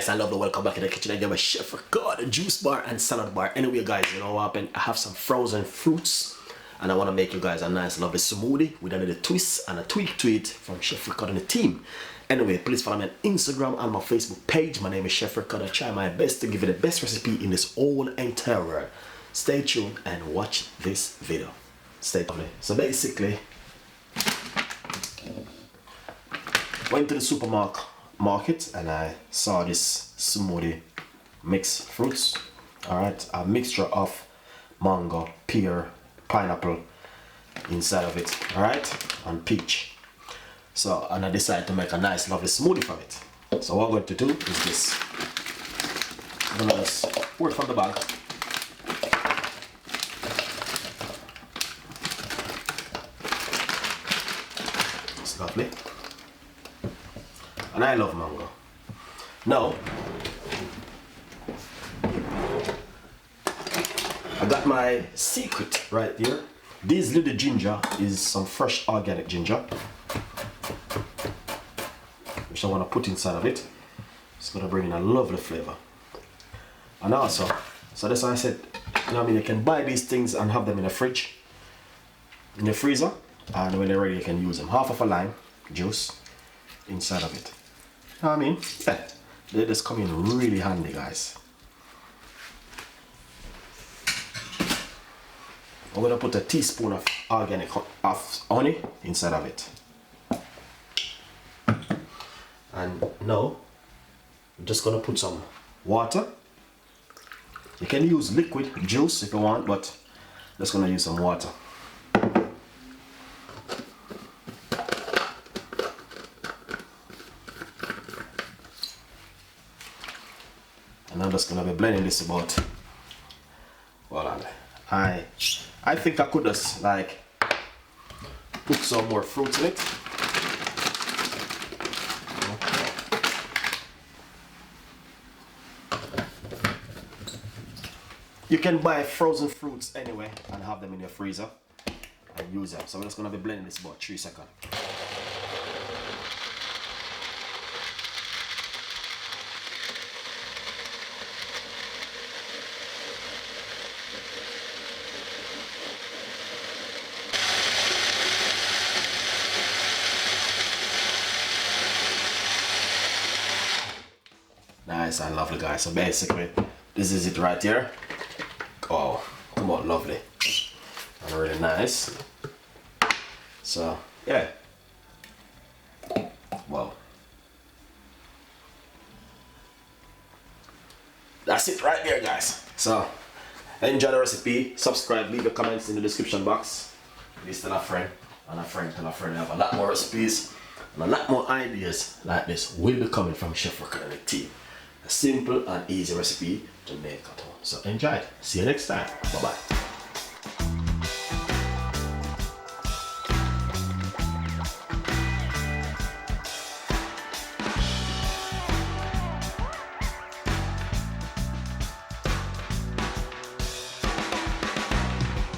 Nice, I love the welcome back in the kitchen again with Chef Ricardo, juice bar and salad bar. Anyway guys, you know what happened? I have some frozen fruits and I want to make you guys a nice lovely smoothie with a little twist and a tweak to it from Chef Ricardo and the team. Anyway, please follow me on Instagram and my Facebook page. My name is Chef Ricardo. I try my best to give you the best recipe in this whole entire world. Stay tuned and watch this video. Stay tuned. So basically, went to the supermarket and I saw this smoothie mixed fruits. Alright, a mixture of mango, pear, pineapple inside of it, alright, and peach. So, and I decided to make a nice lovely smoothie from it. So what I'm going to do is this. I'm going to just pour it from the bag. It's lovely. And I love mango. Now, I got my secret right here. This little ginger is some fresh organic ginger, which I want to put inside of it. It's going to bring in a lovely flavor. And also, so that's why I said, you know what I mean, you can buy these things and have them in the fridge, in the freezer, and when they're ready you can use them. Half of a lime juice inside of it. You know what I mean? Yeah, they just come in really handy, guys. I'm gonna put a teaspoon of organic honey inside of it. And now, I'm just gonna put some water. You can use liquid juice if you want, but I'm just gonna use some water. And I'm just gonna be blending this about. Well, I think I could just like put some more fruits in it. You can buy frozen fruits anyway and have them in your freezer and use them. So I'm just gonna be blending this about 3 seconds. Nice and lovely, guys. So basically, this is it right here. Oh, come on, lovely and really nice. So yeah, wow, that's it right there, guys. So enjoy the recipe, subscribe, leave your comments in the description box. Please tell a friend and a friend tell a friend. I have a lot more recipes and a lot more ideas like this will be coming from Chef Ricardo and the team. A simple and easy recipe to make at home. So enjoy it. See you next time. Bye bye.